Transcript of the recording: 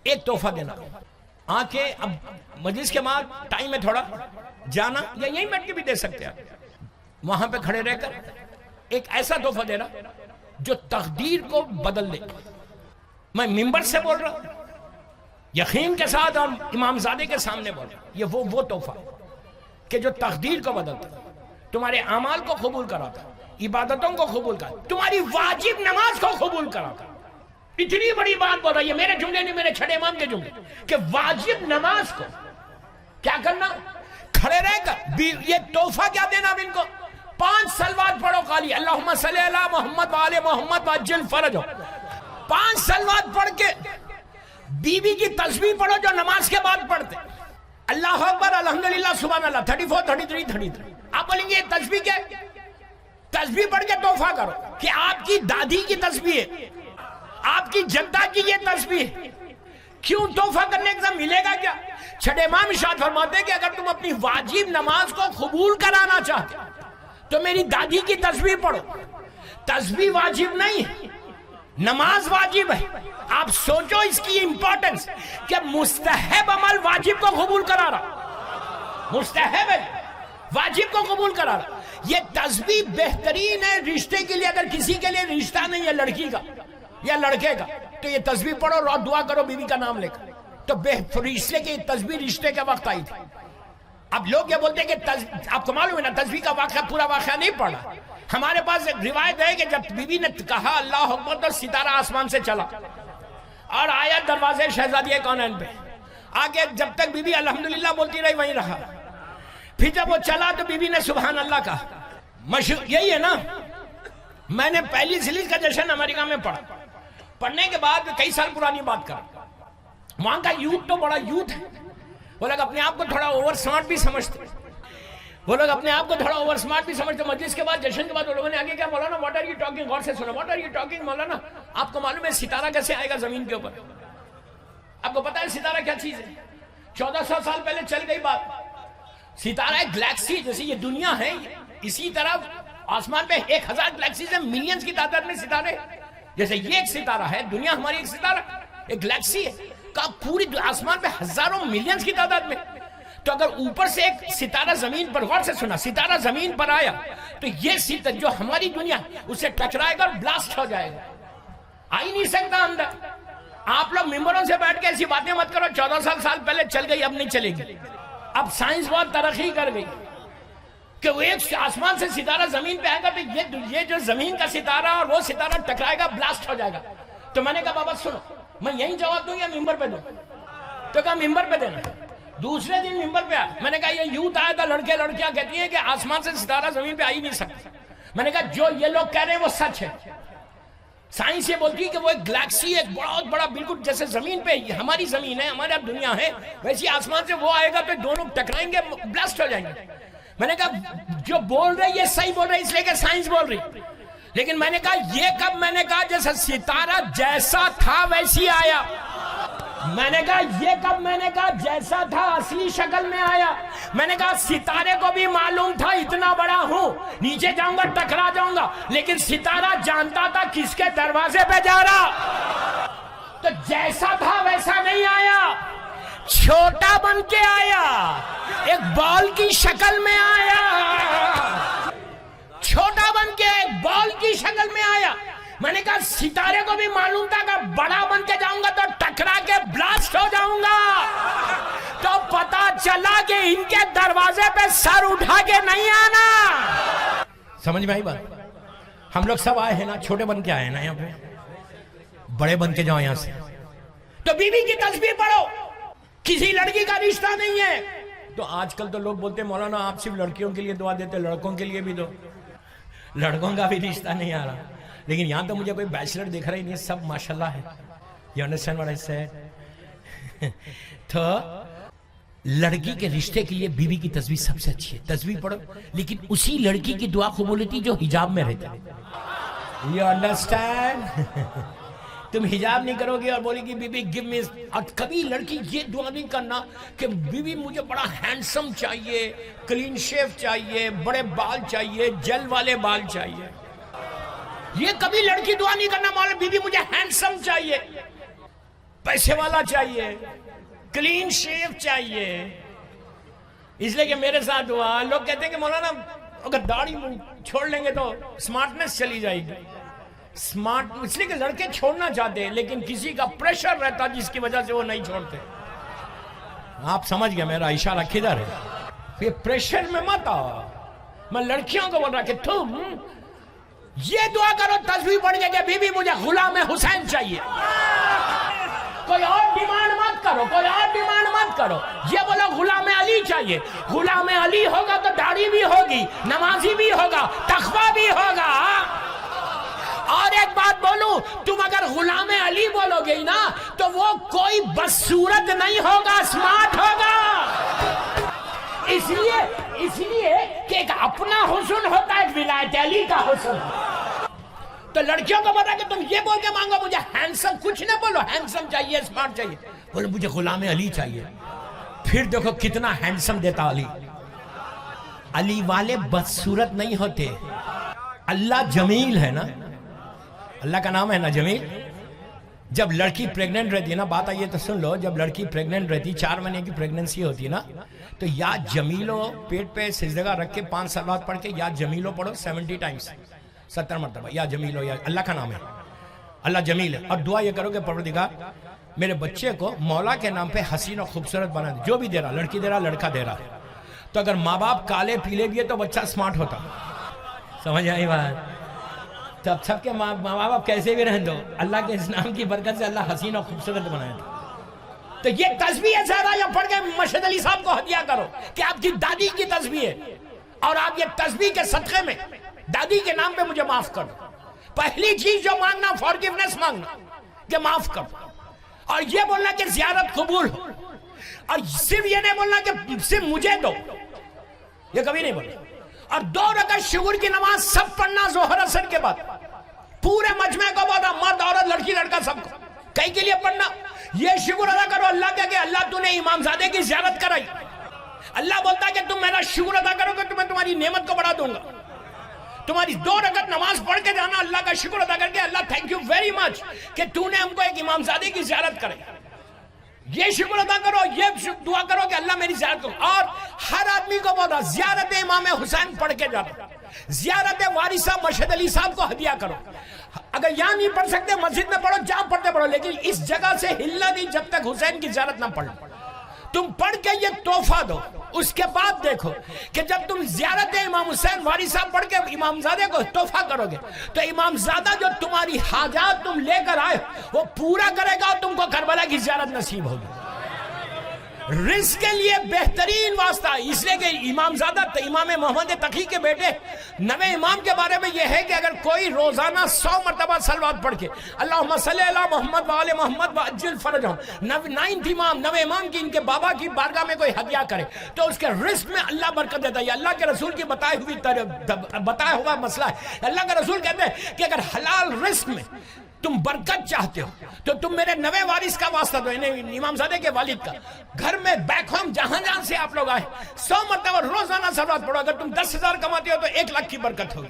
ایک تحفہ دینا. آنکھیں اب مجلس کے بعد ٹائم ہے تھوڑا جانا یا یہیں بیٹھ کے بھی دے سکتے ہیں, وہاں پہ کھڑے رہ کر ایک ایسا تحفہ دینا جو تقدیر کو بدل دے. میں ممبر سے بول رہا ہوں, یقین کے ساتھ اور امام زادے کے سامنے بول رہا ہوں, یہ وہ تحفہ کہ جو تقدیر کو بدلتا, تمہارے اعمال کو قبول کراتا, عبادتوں کو قبول کراتا, تمہاری واجب نماز کو قبول کراتا. اتنی بڑی بات بول رہا ہے, یہ میرے جملے نہیں, میرے چھڑے امام کے جملے, کہ واجب نماز کو کیا کرنا, کھڑے رہ کر. یہ تحفہ کیا دینا اب ان کو, 5 صلوات پڑھو خالی, اللہم صلی علی محمد وآل محمد وعجل فرجہ. 5 صلوات پڑھ کے بیوی کی تسبیح پڑھو جو نماز کے بعد پڑھتے, اللہ اکبر الحمدللہ سبحان اللہ 34 33 33. آپ بولیں گے یہ تسبیح کیا, تسبیح پڑھ کے تحفہ کرو کہ آپ کی دادی کی تسبیح ہے, آپ کی جدہ کی یہ تسبیح. کیوں تحفہ کرنے کے ملے گا کیا؟ چھٹے امام ارشاد فرماتے ہیں کہ اگر تم اپنی واجب نماز کو قبول کرانا چاہتے تو میری دادی کی تسبیح پڑھو. تسبیح واجب نہیں, نماز واجب ہے. آپ سوچو اس کی امپورٹنس کہ مستحب عمل واجب کو قبول کرا رہا, مستحب ہے واجب کو قبول کرا رہا. یہ تسبیح بہترین ہے رشتے کے لیے. اگر کسی کے لیے رشتہ نہیں ہے لڑکی کا یا لڑکے کا تو یہ تسبیح پڑھو اور دعا کرو بیوی کا نام لے کر. تو اس لیے کہ تسبیح رشتے کے وقت آئی تھی. اب لوگ یہ بولتے ہیں کہ آپ کو معلوم ہے نا تسبیح کا واقعہ پورا واقعہ نہیں پڑھا. ہمارے پاس ایک روایت ہے کہ جب بیوی نے کہا اللہ اکبر تو ستارہ آسمان سے چلا اور آیا دروازے شہزادی کونین پہ. آگے جب تک بیوی الحمدللہ بولتی رہی وہیں رہا. پھر جب وہ چلا تو بیوی نے سبحان اللہ کہا. مشہور یہی ہے نا. میں نے پہلی ذیلی کا جشن امریکہ میں پڑھا. پڑھنے کے بعد کئی سال پرانی بات کر, وہاں کا یوتھ تو بڑا یوتھ ہے. وہ لوگ اپنے آپ کو تھوڑا اوور سمارٹ بھی سمجھتے, مجلس کے بعد جشن کے بعد لوگوں نے آگے کیا مولانا واٹ آر یو ٹاکنگ, غور سے سنا, واٹ آر یو ٹاکنگ مولانا, آپ کو معلوم ہے ستارہ کیسے آئے گا زمین کے اوپر؟ آپ کو پتا ہے ستارہ کیا چیز ہے؟ 1400 سال پہلے چل گئی بات. ستارہ ایک گلیکسی جیسے یہ دنیا ہے, اسی طرح آسمان پہ 1000 گلیکسیز ہیں, ملینز کی تعداد میں ستارے. جیسے یہ ایک ستارہ ہے, دنیا ہماری ایک ستارہ, ایک گلیکسی ہے, کہ پوری آسمان پہ ہزاروں ملینز کی تعداد میں. تو اگر اوپر سے ایک ستارہ زمین پر, غور سے سنا, ستارہ زمین پر آیا تو یہ ستارہ جو ہماری دنیا اسے ٹکرائے گا اور بلاسٹ ہو جائے گا, آ ہی نہیں سکتا اندر. آپ لوگ ممبروں سے بیٹھ کے ایسی باتیں مت کرو 1400 سال پہلے چل گئی اب نہیں چلے گی. اب سائنس بہت ترقی کر گئی کہ وہ ایک آسمان سے ستارہ زمین پہ آئے گا تو یہ جو زمین کا ستارہ اور وہ ستارہ ٹکرائے گا, بلاسٹ ہو جائے گا. تو میں نے کہا بابا سنو, میں یہیں جواب دوں یا ممبر پہ دوں؟ تو کہا ممبر پہ دینا. دوسرے دن ممبر پہ آیا, میں نے کہا یہ یوتھ آیا تھا, لڑکے لڑکیاں کہتی ہیں کہ آسمان سے ستارہ زمین پہ آ ہی نہیں سکتا. میں نے کہا جو یہ لوگ کہہ رہے ہیں وہ سچ ہے. سائنس یہ بولتی ہے کہ وہ ایک گلیکسی, ایک بہت بڑا, بالکل جیسے زمین پہ ہماری زمین ہے, ہمارا دنیا ہے, ویسی آسمان سے وہ آئے گا تو دونوں ٹکرائیں گے, بلاسٹ ہو جائیں گے. میں نے کہا جو بول رہے یہ صحیح بول رہے اس لیے کہ سائنس بول رہی. لیکن میں نے کہا یہ کب, میں نے کہا جیسا ستارہ جیسا تھا ویسی آیا. میں نے کہا یہ کب, میں نے کہا جیسا تھا اصلی شکل میں آیا. میں نے کہا ستارے کو بھی معلوم تھا اتنا بڑا ہوں, نیچے جاؤں گا ٹکرا جاؤں گا, لیکن ستارہ جانتا تھا کس کے دروازے پہ جا رہا. تو جیسا تھا ویسا نہیں آیا, چھوٹا بن کے آیا, ایک بال کی شکل میں آیا, چھوٹا بن کے ایک بال کی شکل میں آیا. میں نے کہا ستارے کو بھی معلوم تھا کہ بڑا بن کے جاؤں گا تو ٹکرا کے بلاسٹ ہو جاؤں گا. تو پتا چلا کہ ان کے دروازے پہ سر اٹھا کے نہیں آنا. سمجھ میں آئی بات؟ ہم لوگ سب آئے ہیں نا, چھوٹے بن کے آئے ہیں نا, یہاں پہ بڑے بن کے جاؤ یہاں سے. تو بیوی کی تسبیح پڑھو, کسی لڑکی کا رشتہ نہیں ہے. تو آج کل تو لوگ بولتے ہیں مولانا آپ صرف لڑکیوں کے لیے دعا دیتے, لڑکوں کے لیے بھی دو. لڑکوں کا بھی رشتہ نہیں آ رہا. لیکن یہاں تو مجھے کوئی بیچلر دیکھ رہا ہی نہیں, سب ماشاءاللہ ہے. You understand what I said? تو لڑکی کے رشتے کے لیے بیوی کی تسبیح سب سے اچھی ہے. تسبیح پڑھو, لیکن اسی لڑکی کی دعا قبول ہوتی جو حجاب میں رہتا. You understand? تم حجاب نہیں کرو گے اور بولے گی بیوی گیو می, اور کبھی لڑکی یہ دعا نہیں کرنا کہ بیوی مجھے بڑا ہینڈسم چاہیے, کلین شیو چاہیے, بڑے بال چاہیے, جل والے بال چاہیے. یہ کبھی لڑکی دعا نہیں کرنا مولا بیوی مجھے ہینڈسم چاہیے. پیسے والا چاہیے، کلین شیو چاہیے. اس لیے کہ میرے ساتھ ہوا، لوگ کہتے ہیں کہ مولانا اگر داڑھی چھوڑ لیں گے تو سمارٹنس چلی جائے گی. سمارٹ اس لیے کہ لڑکے چھوڑنا چاہتے ہیں لیکن کسی کا پریشر رہتا جس کی وجہ سے وہ نہیں چھوڑتے. آپ سمجھ گئے میرا اشارہ کدھر ہے؟ یہ پریشر میں مت آؤ. میں لڑکیوں کو بول رہا کہ تم یہ دعا کرو تسبیح پڑھ کے کہ بی بی مجھے غلام حسین چاہیے. کوئی اور ڈیمانڈ مت کرو، کوئی اور ڈیمانڈ مت کرو. یہ بولو غلام علی چاہیے. غلام علی ہوگا تو داڑھی بھی ہوگی، نمازی بھی ہوگا، تقویٰ بھی ہوگا. اور ایک بات بولوں، تم اگر غلام علی بولو گے نا تو وہ کوئی بدصورت نہیں ہوگا، اسمارٹ ہوگا. اس لیے کہ ایک اپنا حسن ہوتا ہے، ایک ولایت علی کا حسن. تو لڑکیوں کو بتا کہ تم یہ بول کے مانگو مجھے ہینڈسم، کچھ نہ بولو ہینڈسم چاہیے، اسمارٹ چاہیے، بولو مجھے غلام علی چاہیے. پھر دیکھو کتنا ہینڈسم دیتا علی. علی والے بدصورت نہیں ہوتے. اللہ جمیل ہے نا، اللہ کا نام ہے نا جمیل. جب لڑکی پریگننٹ رہتی ہے نا، بات آئیے تو سن لو، جب لڑکی پریگننٹ رہتی 4 مہینے کی پریگننسی ہوتی ہے نا، تو یا جمیلو پیٹ پہ سجدہ رکھ کے 5 صلوات پڑھ کے یا جمیلو پڑھو 70 ٹائمز، 70 مرتبہ یا جمیلو. یا اللہ کا نام ہے، اللہ جمیل ہے. اور دعا یہ کرو کہ پروردگار میرے بچے کو مولا کے نام پہ حسین اور خوبصورت بنا دے. جو بھی دے رہا، لڑکی دے رہا، لڑکا دے رہا. تو اگر ماں باپ کالے پیلے دیے تو بچہ سمارٹ ہوتا. سمجھ آئی بات؟ تو اب سب کے ماں باپ کیسے بھی رہن دو، اللہ کے اس نام کی برکت سے اللہ حسین اور خوبصورت بنائے. تو یہ تسبیح سارا یا پڑھ کے مشہد علی صاحب کو ہدیہ کرو کہ آپ کی دادی کی تسبیح ہے اور آپ یہ تسبیح کے صدقے میں دادی کے نام پہ مجھے معاف کر دو. پہلی چیز جو مانگنا فارگیونیس مانگنا کہ معاف کر دو. اور یہ بولنا کہ زیارت قبول ہو. اور صرف یہ نہیں بولنا کہ صرف مجھے دو، یہ کبھی نہیں بولنا. اور 2 رکعت شکر کی نماز سب پڑھنا ظہر اثر کے بعد، پورے مجمع کو بولا، مرد عورت لڑکی لڑکا سب کو. کئی کے لیے پڑھنا؟ یہ شکر ادا کرو اللہ کا کہ اللہ تو نے امام زادے کی زیارت کرائی. اللہ بولتا ہے کہ تم میرا شکر ادا کرو گے تو میں تمہاری نعمت کو بڑھا دوں گا. تمہاری 2 رکعت نماز پڑھ کے جانا، اللہ کا شکر ادا کر کے اللہ تھینک یو ویری مچ کہ تو نے ہم کو ایک امام زادے کی زیارت کرائی. یہ شکر ادا کرو، یہ دعا کرو کہ اللہ میری زیارت کرو. اور ہر آدمی کو بولا زیارت امام حسین پڑھ کے جانا، زیارت وارثہ مشہد علی صاحب کو ہدیہ کرو. اگر یہاں نہیں پڑھ سکتے مسجد میں پڑھو، جہاں پڑھتے پڑھو، لیکن اس جگہ سے ہلنا نہیں جب تک حسین کی زیارت نہ پڑھ. تم پڑھ کے یہ تحفہ دو. اس کے بعد دیکھو کہ جب تم زیارت امام حسین وارثہ پڑھ کے امام زادے کو تحفہ کرو گے تو امام زادہ جو تمہاری حاجات تم لے کر آئے وہ پورا کرے گا اور تم کو کربلا کی زیارت نصیب ہوگی. رزق کے لیے بہترین واسطہ، اس لیے کہ امام زادہ امام محمد تقی کے بیٹے 9 امام کے بارے میں یہ ہے کہ اگر کوئی روزانہ 100 مرتبہ صلوات پڑھ کے اللہم صلی علی محمد وآل محمد وعجل فرجہم، 9 امام 9 امام کی ان کے بابا کی بارگاہ میں کوئی ہدیہ کرے تو اس کے رزق میں اللہ برکت دیتا ہے. یہ اللہ کے رسول کی بتایا ہوا مسئلہ ہے. اللہ کے رسول کہتے ہیں کہ اگر حلال رزق میں تم برکت چاہتے ہو تو تم میرے 9 وارث کا واسطہ دو، یعنی امام زادے کے والد کا. گھر میں بیک ہوم جہاں سے آپ لوگ آئے 100 مرتبہ روزانہ صلوات پڑھو. اگر تم 10,000 کماتے ہو تو 1 لاکھ کی برکت ہوگی.